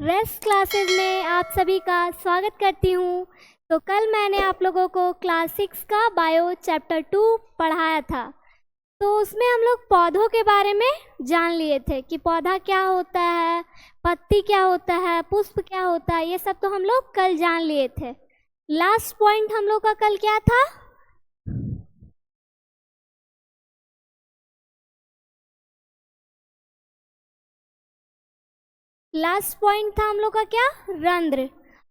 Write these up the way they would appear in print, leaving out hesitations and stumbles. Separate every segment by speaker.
Speaker 1: Rest classes में आप सभी का स्वागत करती हूँ। तो कल मैंने आप लोगों को क्लास 6 का बायो चैप्टर 2 पढ़ाया था। तो उसमें हम लोग पौधों के बारे में जान लिए थे कि पौधा क्या होता है, पत्ती क्या होता है, पुष्प क्या होता है, ये सब तो हम लोग कल जान लिए थे। लास्ट पॉइंट हम लोग का कल क्या था? लास्ट पॉइंट था हम लोग का क्या? रंध्र,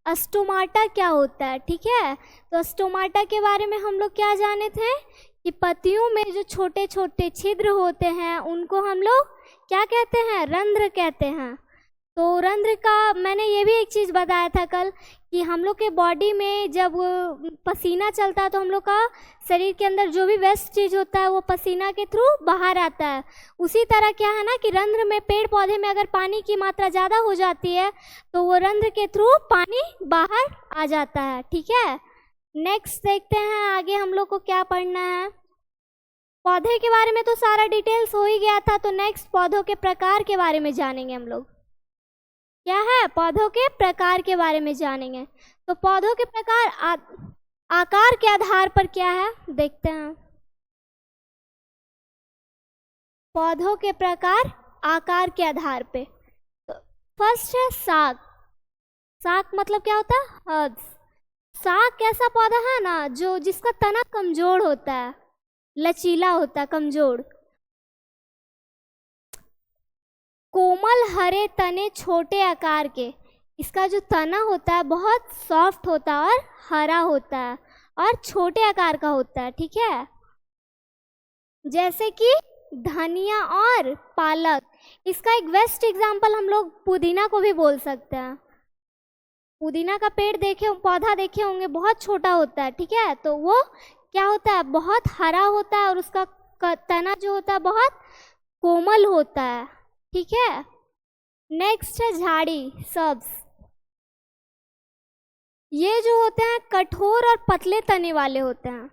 Speaker 1: स्टोमाटा क्या होता है। ठीक है, तो स्टोमाटा के बारे में हम लोग क्या जाने थे कि पत्तियों में जो छोटे छोटे छिद्र होते हैं उनको हम लोग क्या कहते हैं? रंध्र कहते हैं। तो रंध्र का मैंने ये भी एक चीज़ बताया था कल कि हम लोग के बॉडी में जब पसीना चलता है तो हम लोग का शरीर के अंदर जो भी वेस्ट चीज़ होता है वो पसीना के थ्रू बाहर आता है। उसी तरह क्या है ना कि रंध्र में, पेड़ पौधे में अगर पानी की मात्रा ज़्यादा हो जाती है तो वो रंध्र के थ्रू पानी बाहर आ जाता है। ठीक है, नेक्स्ट देखते हैं आगे हम लोग को क्या पढ़ना है। पौधे के बारे में तो सारा डिटेल्स हो ही गया था, तो नेक्स्ट पौधों के प्रकार के बारे में जानेंगे हम लोग। क्या है? पौधों के प्रकार के बारे में जानेंगे। तो पौधों के प्रकार आकार के आधार पर क्या है देखते हैं। पौधों के प्रकार आकार के आधार पे तो फर्स्ट है साग। साग मतलब क्या होता है? हर्ब्स। साग ऐसा पौधा है ना जो जिसका तना कमजोर होता है, लचीला होता है, कमजोर। कोमल हरे तने छोटे आकार के, इसका जो तना होता है बहुत सॉफ्ट होता है और हरा होता है और छोटे आकार का होता है। ठीक है, जैसे कि धनिया और पालक। इसका एक बेस्ट एग्जांपल हम लोग पुदीना को भी बोल सकते हैं। पुदीना का पेड़ देखे, पौधा देखे होंगे, बहुत छोटा होता है। ठीक है, तो वो क्या होता है? बहुत हरा होता है और उसका तना जो होता है बहुत कोमल होता है। ठीक है, नेक्स्ट है झाड़ी, सब्ज। ये जो होते हैं कठोर और पतले तने वाले होते हैं।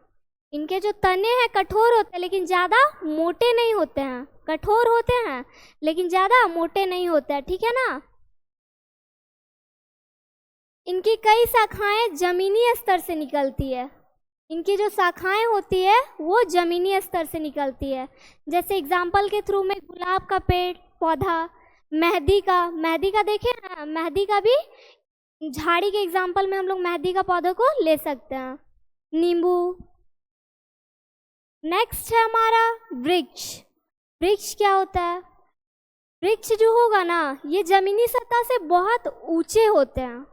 Speaker 1: इनके जो तने हैं कठोर होते हैं लेकिन ज़्यादा मोटे नहीं होते हैं। कठोर होते हैं लेकिन ज़्यादा मोटे नहीं होते हैं। ठीक है ना। इनकी कई शाखाएं जमीनी स्तर से निकलती है। इनकी जो शाखाएं होती है वो जमीनी स्तर से निकलती है। जैसे एग्जाम्पल के थ्रू में गुलाब का पेड़ पौधा, मेहंदी का देखें ना, मेहंदी का भी झाड़ी के एग्जाम्पल में हम लोग मेहंदी का पौधे को ले सकते हैं। नींबू। नेक्स्ट है हमारा वृक्ष। वृक्ष क्या होता है? वृक्ष जो होगा ना ये जमीनी सतह से बहुत ऊंचे होते हैं,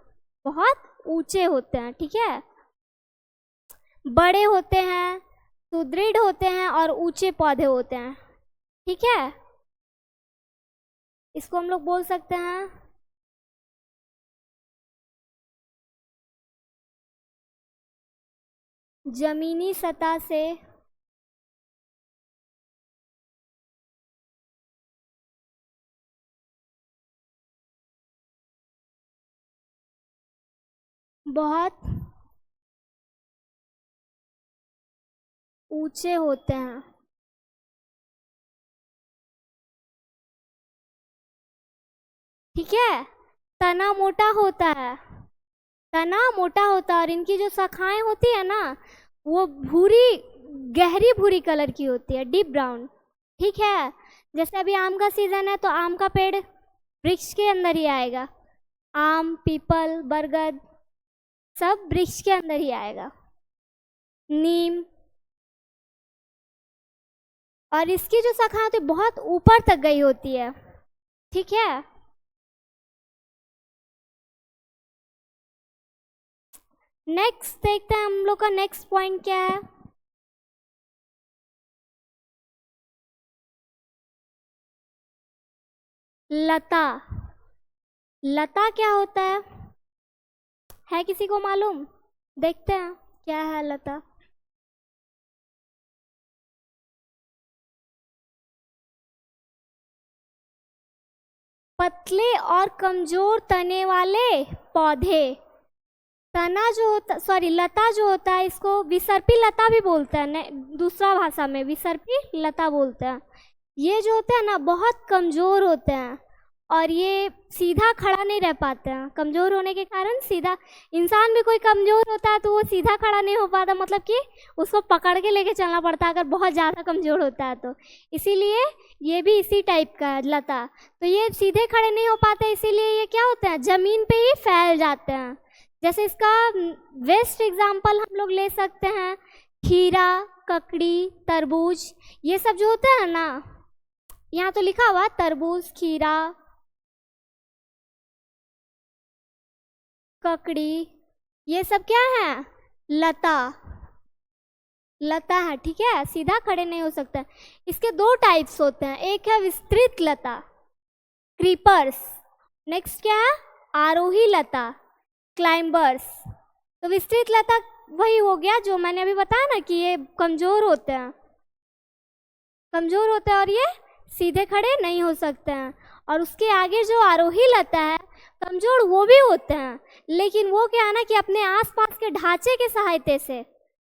Speaker 1: बहुत ऊंचे होते हैं। ठीक है, बड़े होते हैं, सुदृढ़ होते हैं और ऊंचे पौधे होते हैं। ठीक है, इसको हम लोग बोल सकते हैं जमीनी सतह से बहुत ऊंचे होते हैं। ठीक है, तना मोटा होता है, तना मोटा होता है और इनकी जो शाखाएं होती है ना वो भूरी, गहरी भूरी कलर की होती है, डीप ब्राउन। ठीक है, जैसे अभी आम का सीजन है तो आम का पेड़ वृक्ष के अंदर ही आएगा। आम, पीपल, बरगद सब वृक्ष के अंदर ही आएगा। नीम, और इसकी जो शाखा होती है बहुत ऊपर तक गई होती है। ठीक है, नेक्स्ट देखते हैं हम लोग का नेक्स्ट पॉइंट क्या है। लता। लता क्या होता है किसी को मालूम? देखते हैं क्या है लता। पतले और कमजोर तने वाले पौधे। तना जो होता, सॉरी, लता जो होता है इसको विसर्पी लता भी बोलते हैं, दूसरा भाषा में विसर्पी लता बोलते हैं। ये जो होते हैं ना बहुत कमजोर होते हैं और ये सीधा खड़ा नहीं रह पाते हैं, कमज़ोर होने के कारण। सीधा इंसान भी कोई कमज़ोर होता है तो वो सीधा खड़ा नहीं हो पाता, मतलब कि उसको पकड़ के लेके चलना पड़ता है अगर बहुत ज़्यादा कमज़ोर होता है तो। इसीलिए ये भी इसी टाइप का है लता। तो ये सीधे खड़े नहीं हो पाते, इसीलिए ये क्या होते हैं, ज़मीन पे ही फैल जाते हैं। जैसे इसका बेस्ट एग्जाम्पल हम लोग ले सकते हैं खीरा, ककड़ी, तरबूज, ये सब जो होते हैं ना, यहाँ तो लिखा हुआ तरबूज, खीरा, ककड़ी, ये सब क्या है, लता, लता है, ठीक है, सीधा खड़े नहीं हो सकता। इसके दो टाइप्स होते हैं, एक है विस्तृत लता, क्रीपर्स, नेक्स्ट क्या है, आरोही लता, क्लाइंबर्स। तो विस्तृत लता वही हो गया जो मैंने अभी बताया ना कि ये कमज़ोर होते हैं, कमज़ोर होते हैं और ये सीधे खड़े नहीं हो सकते हैं। और उसके आगे जो आरोही लता है, कमज़ोर वो भी होते हैं, लेकिन वो क्या है ना कि अपने आसपास के ढांचे के सहायता से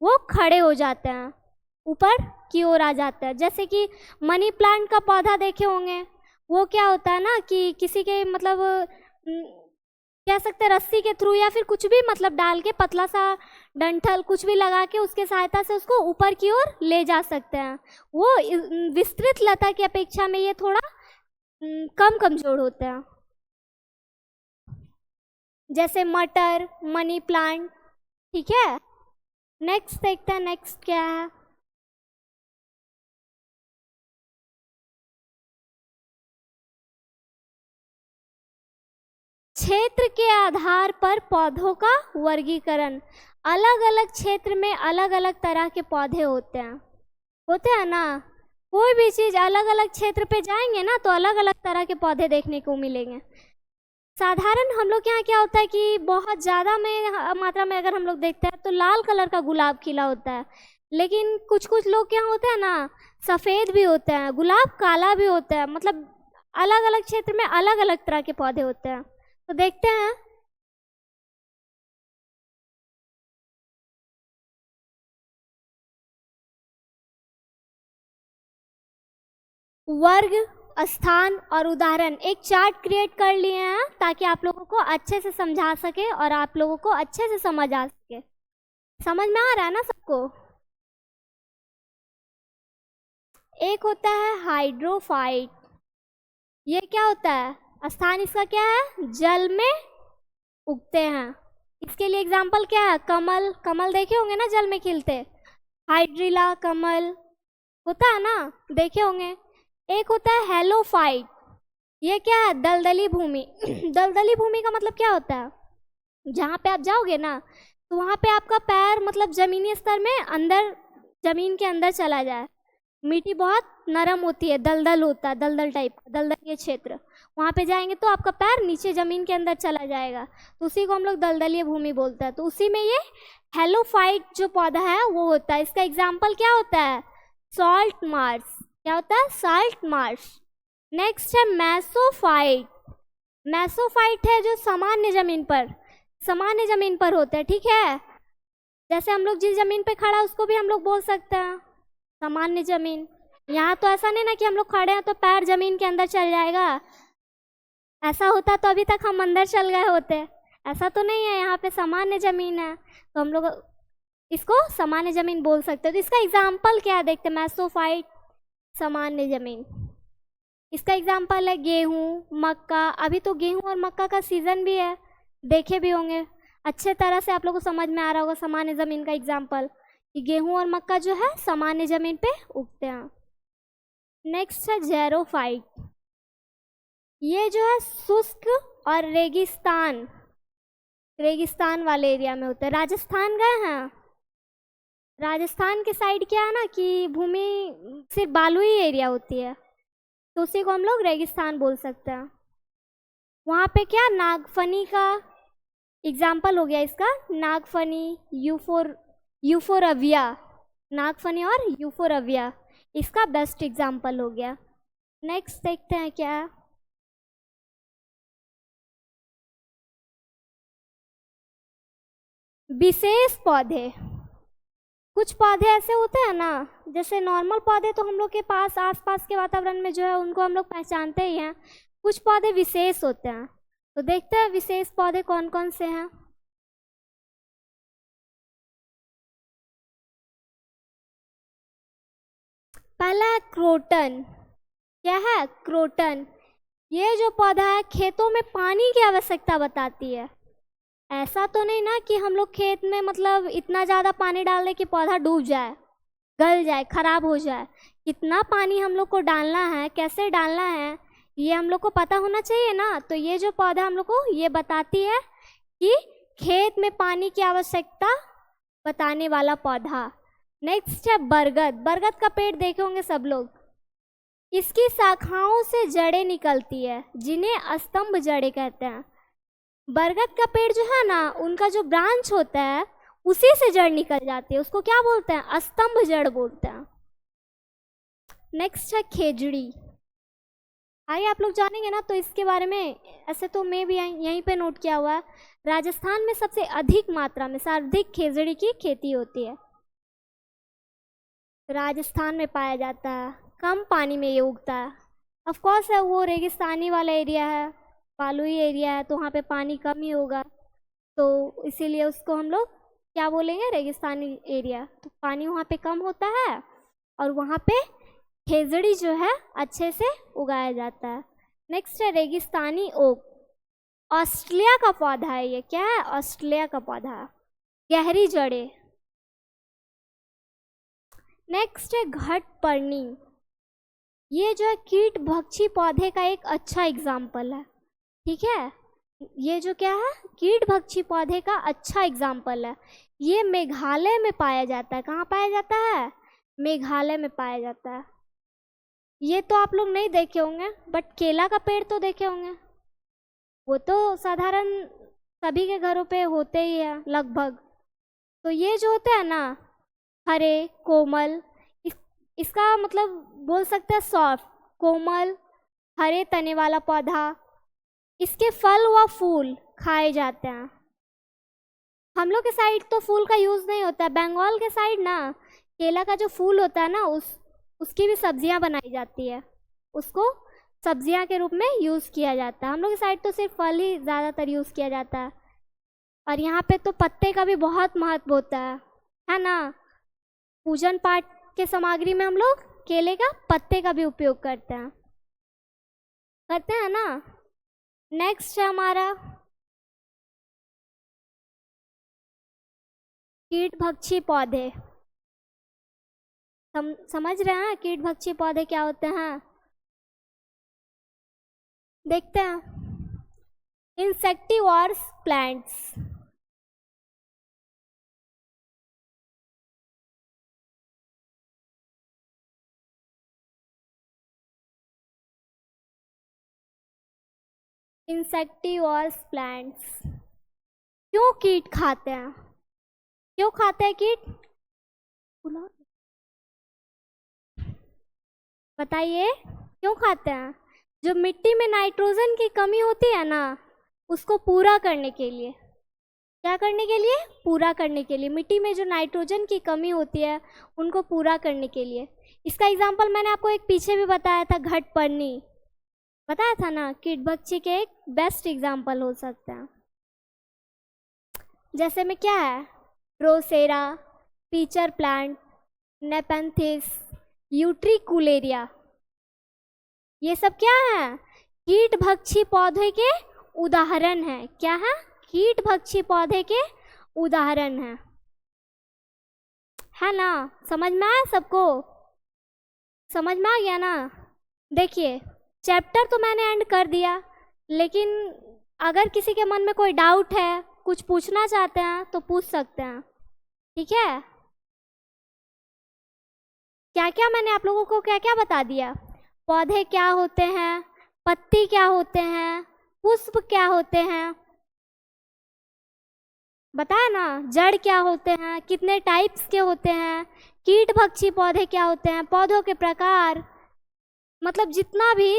Speaker 1: वो खड़े हो जाते हैं, ऊपर की ओर आ जाते हैं। जैसे कि मनी प्लांट का पौधा देखे होंगे, वो क्या होता है ना कि किसी के मतलब कह सकते हैं रस्सी के थ्रू या फिर कुछ भी मतलब डाल के पतला सा डंठल कुछ भी लगा के उसके सहायता से उसको ऊपर की ओर ले जा सकते हैं। वो विस्तृत लता की अपेक्षा में ये थोड़ा कम कमज़ोर होते हैं। जैसे मटर, मनी प्लांट, ठीक है। नेक्स्ट देखते हैं, नेक्स्ट क्या है, क्षेत्र के आधार पर पौधों का वर्गीकरण। अलग अलग क्षेत्र में अलग अलग तरह के पौधे होते हैं ना। कोई भी चीज़ अलग अलग क्षेत्र पे जाएंगे ना तो अलग अलग तरह के पौधे देखने को मिलेंगे। साधारण हम लोग के यहाँ क्या होता है कि बहुत ज़्यादा में मात्रा में अगर हम लोग देखते हैं तो लाल कलर का गुलाब खिला होता है, लेकिन कुछ कुछ लोग क्या होते हैं ना, सफ़ेद भी होते हैं, गुलाब काला भी होता है, मतलब अलग अलग क्षेत्र में अलग अलग तरह के पौधे होते हैं। तो देखते हैं, वर्ग, स्थान और उदाहरण एक चार्ट क्रिएट कर लिए हैं ताकि आप लोगों को अच्छे से समझा सके और आप लोगों को अच्छे से समझ आ सके। समझ में आ रहा है ना सबको। एक होता है हाइड्रोफाइट, ये क्या होता है, स्थान इसका क्या है, जल में उगते हैं। इसके लिए एग्जाम्पल क्या है, कमल, कमल देखे होंगे ना जल में खिलते, हाइड्रिला कमल होता है ना, देखे होंगे। एक होता है हेलोफाइट, ये क्या है, दलदली भूमि। दलदली भूमि का मतलब क्या होता है, जहाँ पे आप जाओगे ना तो वहाँ पे आपका पैर मतलब ज़मीनी स्तर में अंदर, ज़मीन के अंदर चला जाए। मिट्टी बहुत नरम होती है, दलदल होता है, दलदल टाइप का, दलदल ये क्षेत्र, वहाँ पे जाएंगे तो आपका पैर नीचे ज़मीन के अंदर चला जाएगा, तो उसी को हम लोग दलदलीय भूमि बोलते हैं। तो उसी में ये हेलोफाइट जो पौधा है वो होता है। इसका एग्जाम्पल क्या होता है, सॉल्ट मार्श, क्या होता है, साल्ट मार्श। नेक्स्ट है मैसोफाइट, मैसोफाइट है जो सामान्य ज़मीन पर होता है, ठीक है। जैसे हम लोग जिस ज़मीन पे खड़ा उसको भी हम लोग बोल सकते हैं सामान्य ज़मीन। यहाँ तो ऐसा नहीं ना कि हम लोग खड़े हैं तो पैर ज़मीन के अंदर चल जाएगा, ऐसा होता तो अभी तक हम अंदर चल गए होते, ऐसा तो नहीं है। यहाँ पे सामान्य ज़मीन है तो हम लोग इसको सामान्य ज़मीन बोल सकते हैं। तो इसका एग्जाम्पल क्या है देखते हैं, मैसोफाइट सामान्य ज़मीन। इसका एग्जाम्पल है गेहूँ, मक्का। अभी तो गेहूँ और मक्का का सीज़न भी है, देखे भी होंगे, अच्छे तरह से आप लोगों को समझ में आ रहा होगा सामान्य ज़मीन का एग्जाम्पल कि गेहूँ और मक्का जो है सामान्य ज़मीन पे उगते हैं। नेक्स्ट है जेरोफाइट, ये जो है शुष्क और रेगिस्तान वाले एरिया में होता है। राजस्थान गए हैं, राजस्थान के साइड क्या है ना कि भूमि सिर्फ बालुई एरिया होती है, तो उसी को हम लोग रेगिस्तान बोल सकते हैं। वहाँ पे क्या, नागफनी का एग्जाम्पल हो गया इसका, नागफनी, यूफोरविया, नागफनी और यूफोरविया इसका बेस्ट एग्जाम्पल हो गया। नेक्स्ट देखते हैं क्या है, विशेष पौधे। कुछ पौधे ऐसे होते हैं ना, जैसे नॉर्मल पौधे तो हम लोग के पास आसपास के वातावरण में जो है उनको हम लोग पहचानते ही हैं। कुछ पौधे विशेष होते हैं, तो देखते हैं विशेष पौधे कौन कौन से हैं। पहला है क्रोटन। क्या है? क्रोटन। ये जो पौधा है खेतों में पानी की आवश्यकता बताती है। ऐसा तो नहीं ना कि हम लोग खेत में मतलब इतना ज़्यादा पानी डाल दें कि पौधा डूब जाए, गल जाए, खराब हो जाए। कितना पानी हम लोग को डालना है, कैसे डालना है, ये हम लोग को पता होना चाहिए ना। तो ये जो पौधा हम लोग को ये बताती है कि खेत में पानी की आवश्यकता बताने वाला पौधा। नेक्स्ट है बरगद। बरगद का पेड़ देखे होंगे सब लोग। इसकी शाखाओं से जड़ें निकलती है, जिन्हें स्तंभ जड़ें कहते हैं। बरगद का पेड़ जो है ना, उनका जो ब्रांच होता है उसी से जड़ निकल जाती है, उसको क्या बोलते हैं? स्तंभ जड़ बोलते हैं। नेक्स्ट है खेजड़ी। आइए आप लोग जानेंगे ना, तो इसके बारे में ऐसे तो मैं भी यहीं पे नोट किया हुआ है। राजस्थान में सबसे अधिक मात्रा में सर्वाधिक खेजड़ी की खेती होती है, राजस्थान में पाया जाता है। कम पानी में ये उगता है। ऑफ कोर्स है वो रेगिस्तानी वाला एरिया है, बालुई एरिया है, तो वहाँ पे पानी कम ही होगा, तो इसीलिए उसको हम लोग क्या बोलेंगे? रेगिस्तानी एरिया। तो पानी वहाँ पे कम होता है और वहाँ पे खेजड़ी जो है अच्छे से उगाया जाता है। नेक्स्ट है रेगिस्तानी ओक। ऑस्ट्रेलिया का पौधा है ये। क्या है? ऑस्ट्रेलिया का पौधा है, गहरी जड़ें। नेक्स्ट है घटपर्णी। ये जो है कीट भक्षी पौधे का एक अच्छा एग्जाम्पल है। ठीक है, ये जो क्या है? कीट भक्षी पौधे का अच्छा एग्जाम्पल है। ये मेघालय में पाया जाता है। कहाँ पाया जाता है? मेघालय में पाया जाता है। ये तो आप लोग नहीं देखे होंगे, बट केला का पेड़ तो देखे होंगे। वो तो साधारण सभी के घरों पे होते ही है लगभग। तो ये जो होते हैं ना, हरे कोमल, इसका मतलब बोल सकते हैं सॉफ्ट, कोमल, हरे तने वाला पौधा। इसके फल व फूल खाए जाते हैं। हम लोग के साइड तो फूल का यूज़ नहीं होता है। बंगाल के साइड ना केला का जो फूल होता है ना, उसकी भी सब्जियां बनाई जाती है, उसको सब्जियां के रूप में यूज़ किया जाता है। हम लोग के साइड तो सिर्फ फल ही ज़्यादातर यूज़ किया जाता है। और यहाँ पे तो पत्ते का भी बहुत महत्व होता है ना। पूजन पाठ के सामग्री में हम लोग केले का पत्ते का भी उपयोग करते हैं ना। नेक्स्ट है हमारा कीट भक्षी पौधे। समझ रहे हैं कीट भक्षी पौधे क्या होते हैं? देखते हैं। इंसेक्टिवोर्स प्लांट्स। इंसेक्टिवोर्स प्लांट्स। क्यों कीट खाते हैं? क्यों खाते हैं कीट? बताइए क्यों खाते हैं? जो मिट्टी में नाइट्रोजन की कमी होती है ना, उसको पूरा करने के लिए। क्या करने के लिए? पूरा करने के लिए। मिट्टी में जो नाइट्रोजन की कमी होती है उनको पूरा करने के लिए। इसका एग्जाम्पल मैंने आपको एक पीछे भी बताया था, घटपर्णी बताया था ना, कीट भक्षी के एक बेस्ट एग्जाम्पल हो सकता है। जैसे में क्या है? Drosera, pitcher plant, Nepenthes, utricularia, ये सब क्या है? कीट भक्षी पौधे के उदाहरण हैं। क्या है? कीट भक्षी पौधे के उदाहरण हैं, है ना। समझ में आया सबको? समझ में आ गया ना? देखिए चैप्टर तो मैंने एंड कर दिया, लेकिन अगर किसी के मन में कोई डाउट है, कुछ पूछना चाहते हैं तो पूछ सकते हैं। ठीक है, क्या क्या मैंने आप लोगों को क्या क्या बता दिया? पौधे क्या होते हैं, पत्ती क्या होते हैं, पुष्प क्या होते हैं, बताया ना। जड़ क्या होते हैं, कितने टाइप्स के होते हैं, कीट भक्षी पौधे क्या होते हैं, पौधों के प्रकार, मतलब जितना भी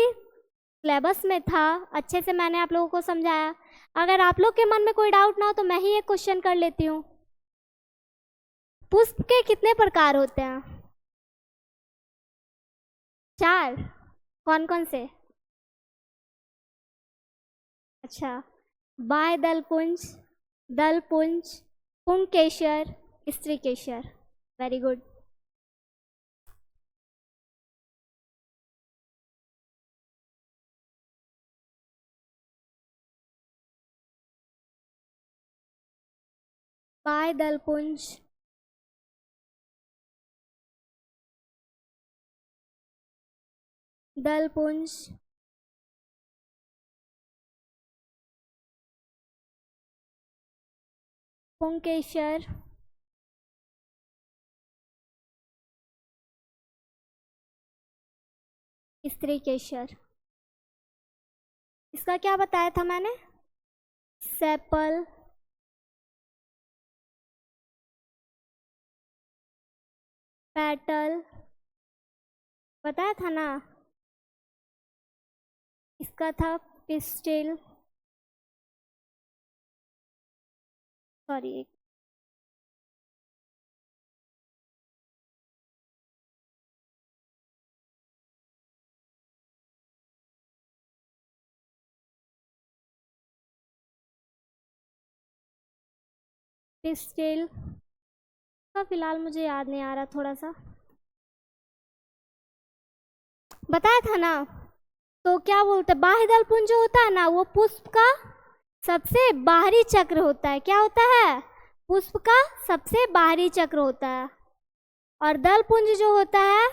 Speaker 1: सिलेबस में था अच्छे से मैंने आप लोगों को समझाया। अगर आप लोग के मन में कोई डाउट ना हो तो मैं ही एक क्वेश्चन कर लेती हूँ। पुष्प के कितने प्रकार होते हैं? 4। कौन कौन से? अच्छा, बाय दलपुंज, दलपुंज, पुंकेशर, स्त्रीकेशर। Very good. बाय दलपुंज, दलपुंज, पुंकेशर, स्त्रीकेशर। इसका क्या बताया था मैंने? सेपल, पेटल बताया था ना। इसका था पिस्टिल, सॉरी पिस्टिल का फिलहाल मुझे याद नहीं आ रहा, थोड़ा सा बताया था ना। तो क्या बोलते हैं, बाह्य दलपुंज जो होता है ना, वो पुष्प का सबसे बाहरी चक्र होता है। क्या होता है? पुष्प का सबसे बाहरी चक्र होता है। और दलपुंज जो होता है,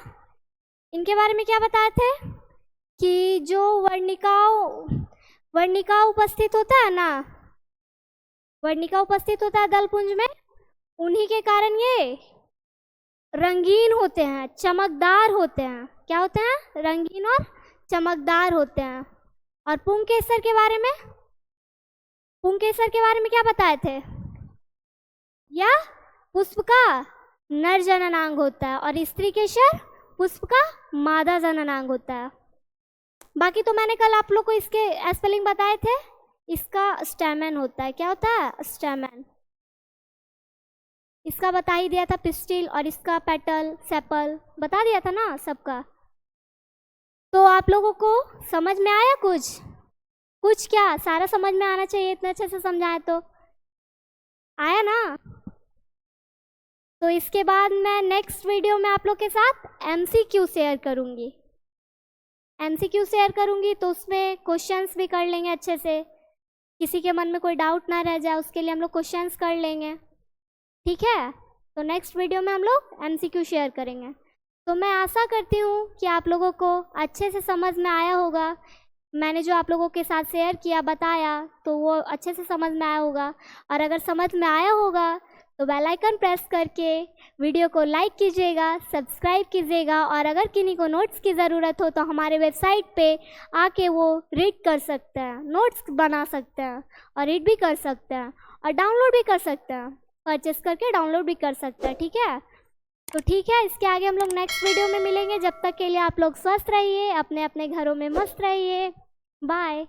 Speaker 1: इनके बारे में क्या बताए थे कि जो वर्णिका उपस्थित होता है ना, वर्णिका उपस्थित होता है दलपुंज में, उन्हीं के कारण ये रंगीन होते हैं, चमकदार होते हैं। क्या होते हैं? रंगीन और चमकदार होते हैं। और पुंकेसर के बारे में, पुंकेसर के बारे में क्या बताए थे? यह पुष्प का नर जननांग होता है और स्त्रीकेशर पुष्प का मादा जननांग होता है। बाकी तो मैंने कल आप लोग को इसके स्पेलिंग बताए थे। इसका स्टेमन होता है। क्या होता है? स्टेमन। इसका बता ही दिया था, पिस्टिल, और इसका पेटल, सेपल बता दिया था ना सबका। तो आप लोगों को समझ में आया कुछ? कुछ क्या, सारा समझ में आना चाहिए, इतने अच्छे से समझाए तो आया ना। तो इसके बाद मैं नेक्स्ट वीडियो में आप लोग के साथ MCQ शेयर करूँगी। MCQ शेयर करूँगी तो उसमें क्वेश्चंस भी कर लेंगे अच्छे से, किसी के मन में कोई डाउट ना रह जाए, उसके लिए हम लोग क्वेश्चंस कर लेंगे। ठीक है? तो नेक्स्ट वीडियो में हम लोग MCQ शेयर करेंगे। तो मैं आशा करती हूँ कि आप लोगों को अच्छे से समझ में आया होगा। मैंने जो आप लोगों के साथ शेयर किया, बताया, तो वो अच्छे से समझ में आया होगा। और अगर समझ में आया होगा तो बेल आइकन प्रेस करके वीडियो को लाइक कीजिएगा, सब्सक्राइब कीजिएगा। और अगर किन्हीं को नोट्स की ज़रूरत हो तो हमारे वेबसाइट पे आके वो रीड कर सकते हैं, नोट्स बना सकते हैं और रीड भी कर सकते हैं और डाउनलोड भी कर सकते हैं, परचेस करके डाउनलोड भी कर सकते हैं। ठीक है? तो ठीक है, इसके आगे हम लोग नेक्स्ट वीडियो में मिलेंगे। जब तक के लिए आप लोग स्वस्थ रहिए, अपने अपने घरों में मस्त रहिए। बाय।